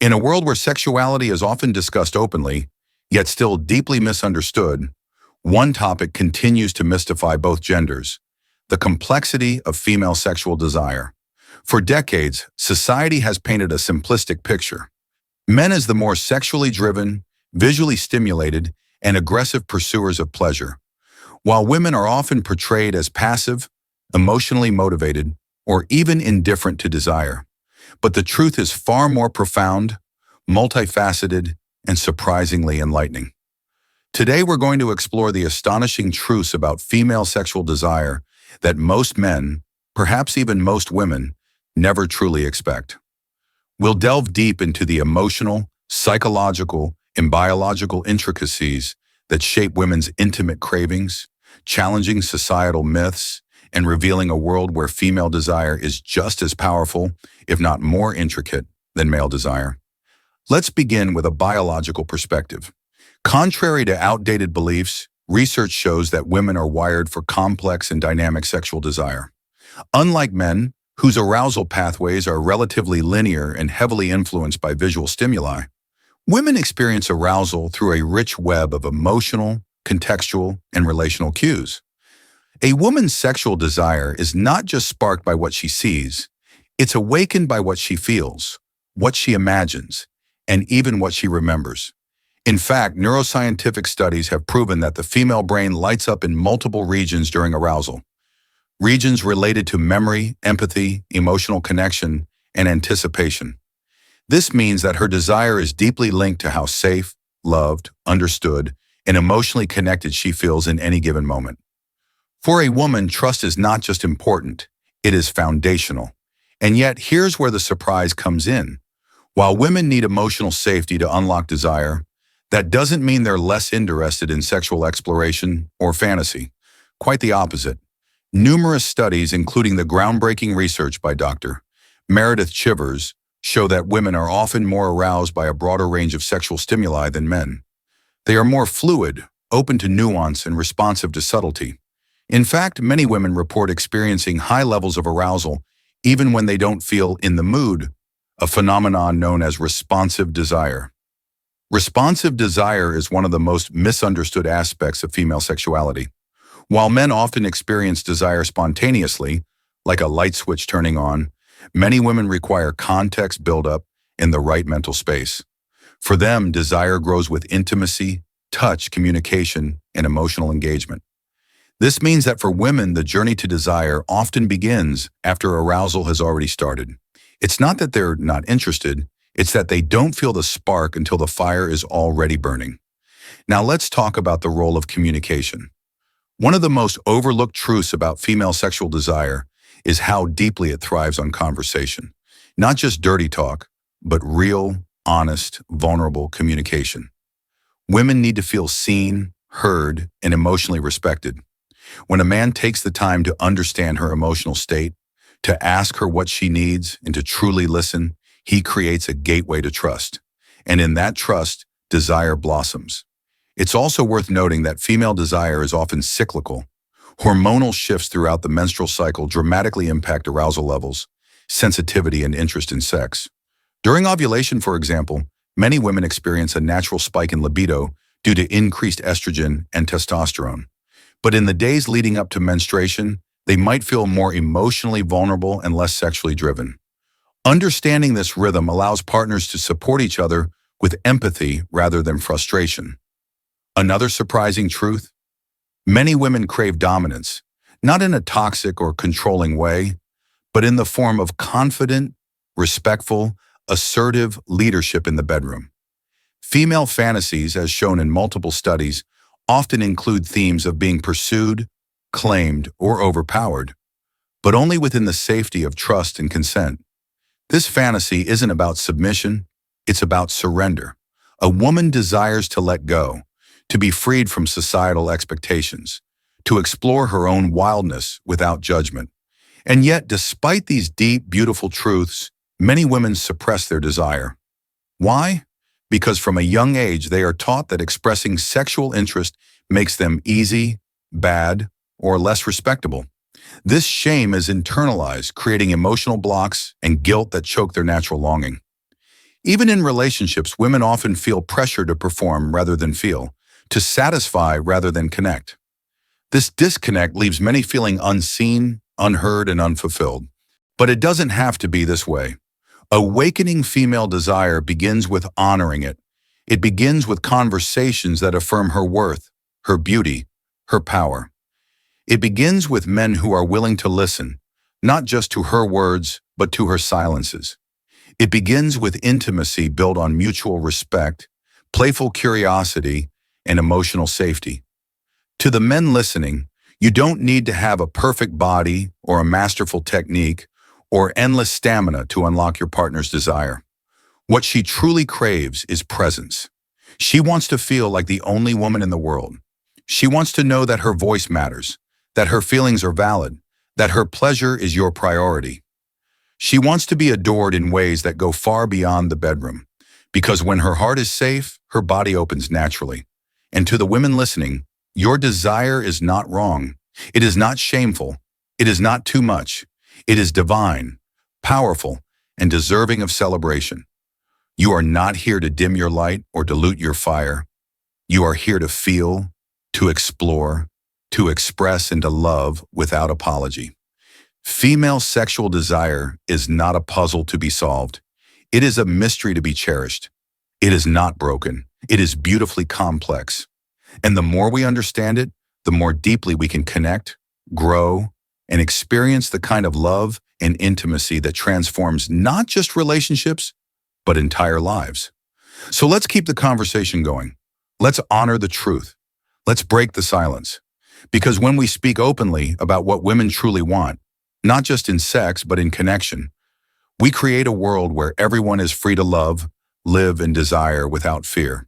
In a world where sexuality is often discussed openly, yet still deeply misunderstood, one topic continues to mystify both genders: the complexity of female sexual desire. For decades, society has painted a simplistic picture: men as the more sexually driven, visually stimulated, and aggressive pursuers of pleasure, while women are often portrayed as passive, emotionally motivated, or even indifferent to desire. But the truth is far more profound, multifaceted, and surprisingly enlightening. Today we're going to explore the astonishing truths about female sexual desire that most men, perhaps even most women, never truly expect. We'll delve deep into the emotional, psychological, and biological intricacies that shape women's intimate cravings, challenging societal myths, and revealing a world where female desire is just as powerful, if not more intricate, than male desire. Let's begin with a biological perspective. Contrary to outdated beliefs, research shows that women are wired for complex and dynamic sexual desire. Unlike men, whose arousal pathways are relatively linear and heavily influenced by visual stimuli, women experience arousal through a rich web of emotional, contextual, and relational cues. A woman's sexual desire is not just sparked by what she sees, it's awakened by what she feels, what she imagines, and even what she remembers. In fact, neuroscientific studies have proven that the female brain lights up in multiple regions during arousal. Regions related to memory, empathy, emotional connection, and anticipation. This means that her desire is deeply linked to how safe, loved, understood, and emotionally connected she feels in any given moment. For a woman, trust is not just important, it is foundational. And yet, here's where the surprise comes in. While women need emotional safety to unlock desire, that doesn't mean they're less interested in sexual exploration or fantasy. Quite the opposite. Numerous studies, including the groundbreaking research by Dr. Meredith Chivers, show that women are often more aroused by a broader range of sexual stimuli than men. They are more fluid, open to nuance, and responsive to subtlety. In fact, many women report experiencing high levels of arousal even when they don't feel in the mood, a phenomenon known as responsive desire. Responsive desire is one of the most misunderstood aspects of female sexuality. While men often experience desire spontaneously, like a light switch turning on, many women require context buildup in the right mental space. For them, desire grows with intimacy, touch, communication, and emotional engagement. This means that for women, the journey to desire often begins after arousal has already started. It's not that they're not interested, it's that they don't feel the spark until the fire is already burning. Now let's talk about the role of communication. One of the most overlooked truths about female sexual desire is how deeply it thrives on conversation. Not just dirty talk, but real, honest, vulnerable communication. Women need to feel seen, heard, and emotionally respected. When a man takes the time to understand her emotional state, to ask her what she needs, and to truly listen, he creates a gateway to trust. And in that trust, desire blossoms. It's also worth noting that female desire is often cyclical. Hormonal shifts throughout the menstrual cycle dramatically impact arousal levels, sensitivity, and interest in sex. During ovulation, for example, many women experience a natural spike in libido due to increased estrogen and testosterone. But in the days leading up to menstruation, they might feel more emotionally vulnerable and less sexually driven. Understanding this rhythm allows partners to support each other with empathy rather than frustration. Another surprising truth: many women crave dominance, not in a toxic or controlling way, but in the form of confident, respectful, assertive leadership in the bedroom. Female fantasies, as shown in multiple studies, often include themes of being pursued, claimed, or overpowered, but only within the safety of trust and consent. This fantasy isn't about submission, it's about surrender. A woman desires to let go, to be freed from societal expectations, to explore her own wildness without judgment. And yet, despite these deep, beautiful truths, many women suppress their desire. Why? Because from a young age, they are taught that expressing sexual interest makes them easy, bad, or less respectable. This shame is internalized, creating emotional blocks and guilt that choke their natural longing. Even in relationships, women often feel pressure to perform rather than feel, to satisfy rather than connect. This disconnect leaves many feeling unseen, unheard, and unfulfilled. But it doesn't have to be this way. Awakening female desire begins with honoring it. It begins with conversations that affirm her worth, her beauty, her power. It begins with men who are willing to listen, not just to her words, but to her silences. It begins with intimacy built on mutual respect, playful curiosity, and emotional safety. To the men listening, you don't need to have a perfect body or a masterful technique or endless stamina to unlock your partner's desire. What she truly craves is presence. She wants to feel like the only woman in the world. She wants to know that her voice matters, that her feelings are valid, that her pleasure is your priority. She wants to be adored in ways that go far beyond the bedroom, because when her heart is safe, her body opens naturally. And to the women listening, your desire is not wrong. It is not shameful. It is not too much. It is divine, powerful, and deserving of celebration. You are not here to dim your light or dilute your fire. You are here to feel, to explore, to express, and to love without apology. Female sexual desire is not a puzzle to be solved. It is a mystery to be cherished. It is not broken. It is beautifully complex. And the more we understand it, the more deeply we can connect, grow, and experience the kind of love and intimacy that transforms not just relationships, but entire lives. So let's keep the conversation going. Let's honor the truth. Let's break the silence. Because when we speak openly about what women truly want, not just in sex, but in connection, we create a world where everyone is free to love, live, and desire without fear.